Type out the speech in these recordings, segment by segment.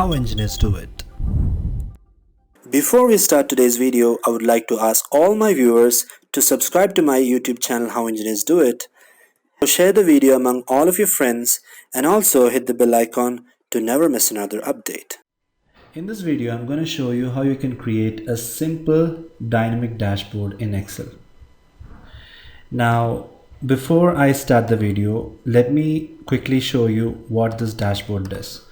how engineers do it. Before we start today's video, I would like to ask all my viewers to subscribe to my YouTube channel How Engineers Do It. So share the video among all of your friends and also hit the bell icon to never miss another update. In this video, I'm going to show you how you can create a simple dynamic dashboard in Excel. Now, before I start the video, let me quickly show you what this dashboard does.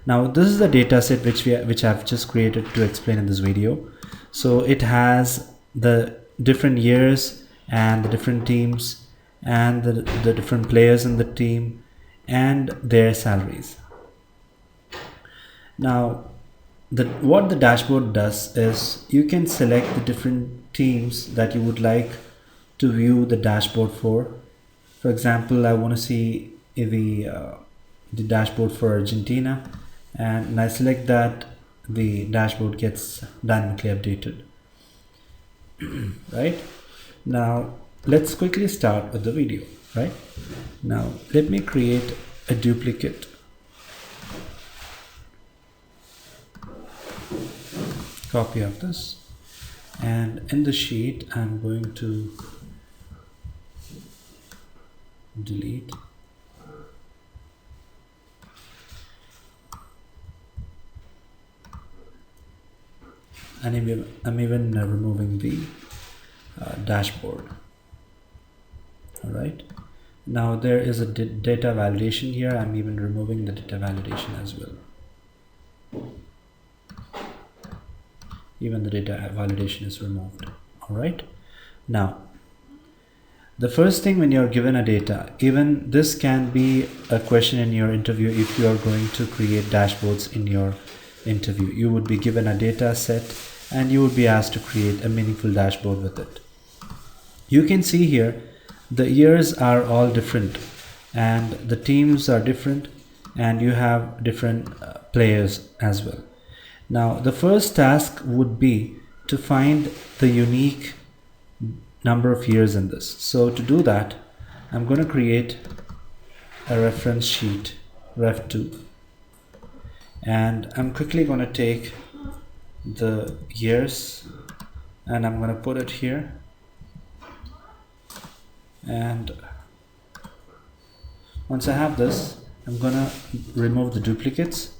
Now, this is the data set which I've just created to explain in this video. So it has the different years and the different teams and the different players in the team and their salaries. Now, what the dashboard does is you can select the different teams that you would like to view the dashboard for. For example, I want to see the dashboard for Argentina, and I select that. The dashboard gets dynamically updated. Right now, let's quickly start with the video. Right now, let me create a duplicate. Copy of this, and in the sheet I'm going to delete and I'm even removing the dashboard. Alright, now there is a data validation here. I'm even removing the data validation as well. Even the data validation is removed. Alright, now the first thing, when you're given a data, even this can be a question in your interview. If you are going to create dashboards in your interview, you would be given a data set and you would be asked to create a meaningful dashboard with it. You can see here the years are all different and the teams are different, and you have different players as well. Now, the first task would be to find the unique number of years in this. So to do that, I'm going to create a reference sheet, ref2, and I'm quickly going to take the years and I'm going to put it here, and once I have this, I'm going to remove the duplicates.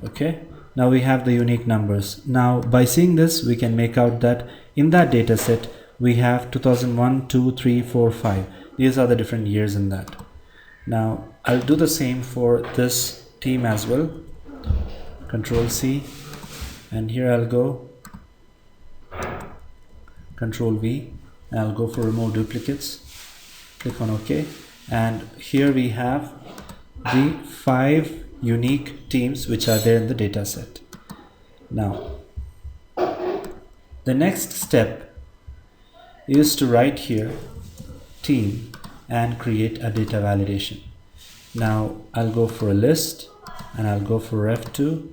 Okay, now we have the unique numbers. Now, by seeing this, we can make out that in that data set we have 2001, 2, 3, 4, 5. These are the different years in that. Now I'll do the same for this team as well. Control C, and here I'll go Control V, and I'll go for remove duplicates. Click on OK, and here we have the 5 unique teams which are there in the data set. Now, the next step is to write here team and create a data validation. Now I'll go for a list and I'll go for ref2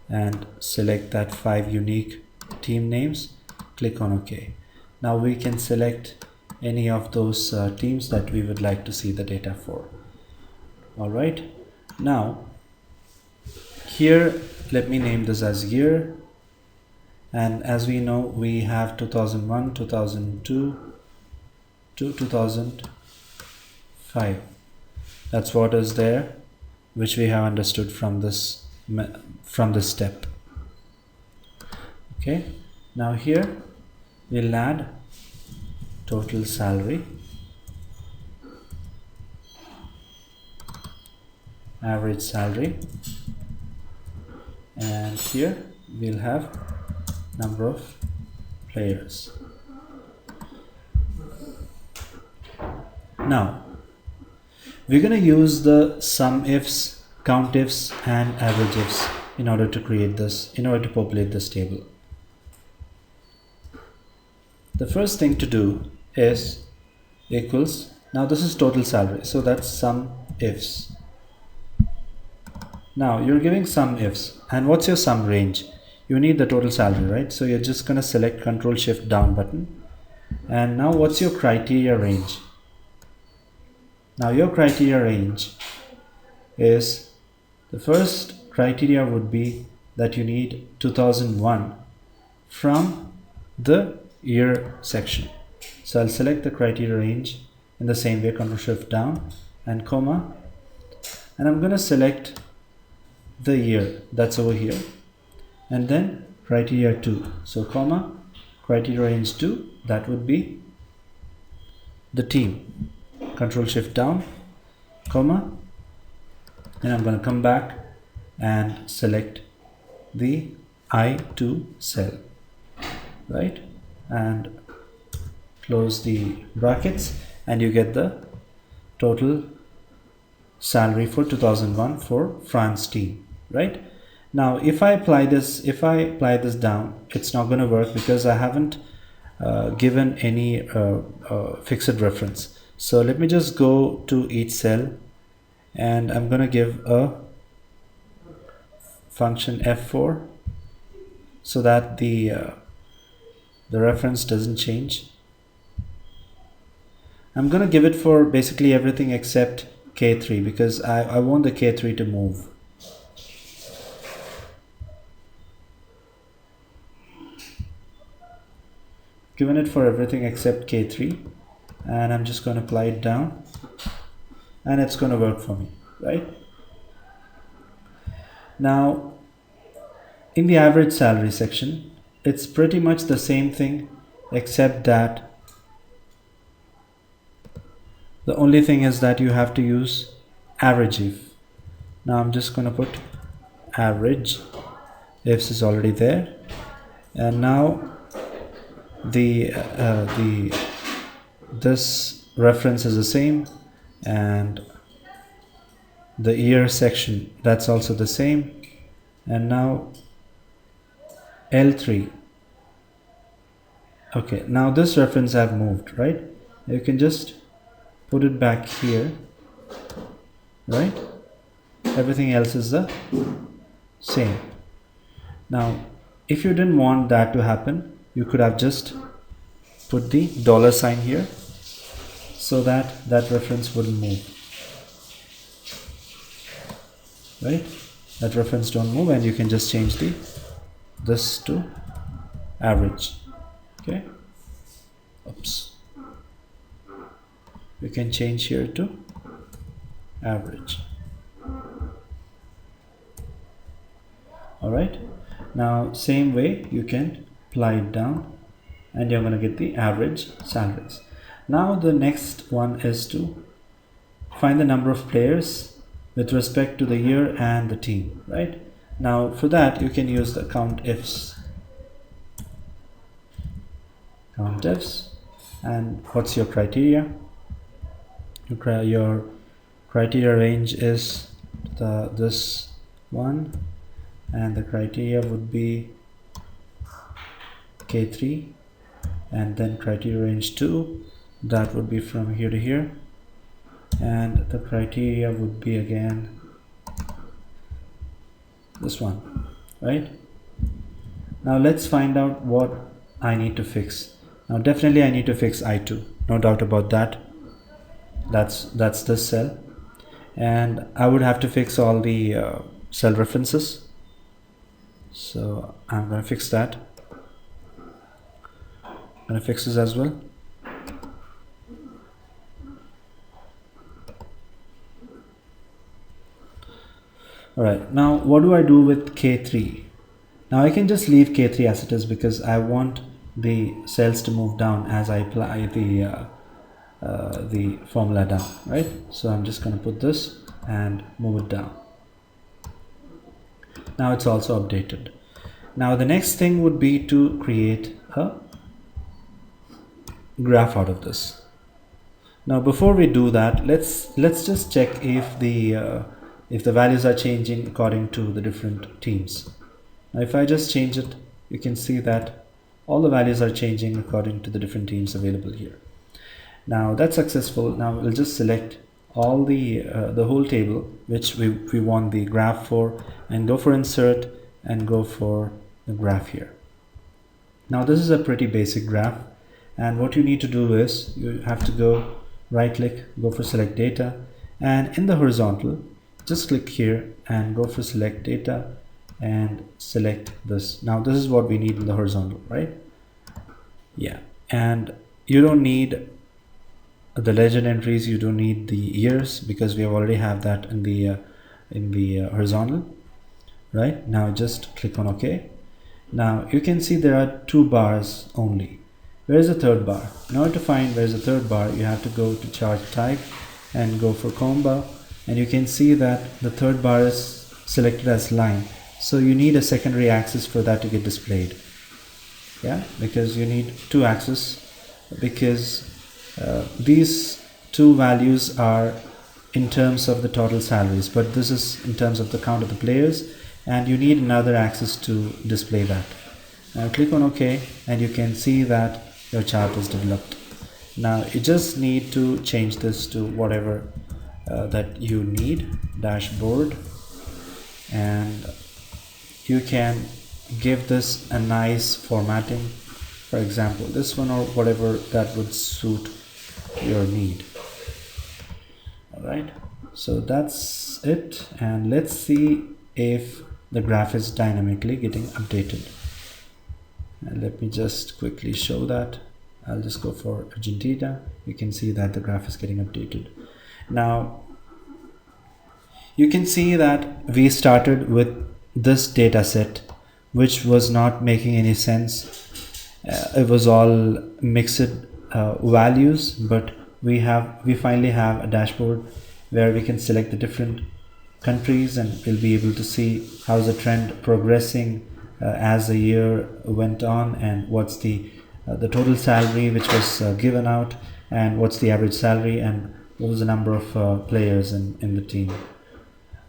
and select that 5 unique team names. Click on OK. Now we can select any of those teams that we would like to see the data for. Alright, now here let me name this as year, and as we know, we have 2001, 2002 to 2005. That's what is there, which we have understood from this step. Okay, now here we'll add total salary, average salary, and here we'll have number of players. Now we're going to use the Sumifs, countifs, and averageifs in order to create this, in order to populate this table. The first thing to do is equals, now this is total salary, so that's Sumifs. Now you're giving Sumifs, and what's your sum range? You need the total salary, right? So you're just going to select Control Shift down button, and now what's your criteria range? Now your criteria range is, the first criteria would be that you need 2001 from the year section. So I'll select the criteria range in the same way, Ctrl Shift down and comma, and I'm going to select the year that's over here, and then criteria 2, so comma, criteria range 2, that would be the team, Ctrl Shift down, comma, and I'm going to come back and select the I2 cell, right, and close the brackets, and you get the total salary for 2001 for France team, right? Now if I apply this down, it's not going to work because I haven't given any fixed reference. So let me just go to each cell, and I'm going to give a function F4 so that the reference doesn't change. I'm going to give it for basically everything except K3 because I want the K3 to move. Given it for everything except K3, and I'm just going to apply it down, and it's going to work for me, right? Now in the average salary section, it's pretty much the same thing, except that the only thing is that you have to use average if. Now I'm just going to put average ifs is already there, and now this reference is the same, and the year section, that's also the same, and now L3. Okay, now this reference have moved, right? You can just put it back here, right? Everything else is the same. Now if you didn't want that to happen, you could have just put the $sign here so that that reference wouldn't move, right? That reference don't move, and you can just change this to average. Okay, oops, we can change here to average. All right, now same way you can apply it down, and you're going to get the average salaries. Now the next one is to find the number of players with respect to the year and the team, right? Now for that you can use the countifs. And what's your criteria? Your criteria range is this one, and the criteria would be K3, and then criteria range 2, that would be from here to here, and the criteria would be again this one, right? Now let's find out what I need to fix. Now definitely I need to fix I2, no doubt about that. That's this cell, and I would have to fix all the cell references, so I'm going to fix that. I'm going to fix this as well. Alright, now what do I do with K3? Now I can just leave K3 as it is because I want the cells to move down as I apply the formula down, right? So I'm just going to put this and move it down. Now it's also updated. Now the next thing would be to create a graph out of this. Now before we do that, let's just check if the values are changing according to the different teams. Now if I just change it, you can see that all the values are changing according to the different teams available here. Now that's successful. Now we'll just select all the whole table which we want the graph for, and go for insert and go for the graph here. Now this is a pretty basic graph, and what you need to do is you have to go right click, go for select data, and in the horizontal just click here and go for select data and select this. Now this is what we need in the horizontal, right? Yeah, and you don't need the legend entries, you don't need the years because we already have that in the horizontal. Right, now just click on OK. Now you can see there are 2 bars only. Where is the third bar? In order to find where is the third bar, you have to go to chart type and go for combo, and you can see that the third bar is selected as line. So you need a secondary axis for that to get displayed. Yeah, because you need 2 axes, because these 2 values are in terms of the total salaries, but this is in terms of the count of the players, and you need another axis to display that. Now click on OK, and you can see that your chart is developed. Now you just need to change this to whatever that you need, dashboard, and you can give this a nice formatting, for example this one, or whatever that would suit your need. Alright, so that's it, and let's see if the graph is dynamically getting updated. And let me just quickly show that. I'll just go for Argentina. You can see that the graph is getting updated. Now you can see that we started with this data set, which was not making any sense. It was all mixed values, but we finally have a dashboard where we can select the different countries, and we'll be able to see how's the trend progressing as the year went on, and what's the total salary which was given out, and what's the average salary, and what was the number of players in the team.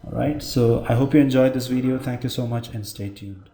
Alright, so I hope you enjoyed this video. Thank you so much and stay tuned.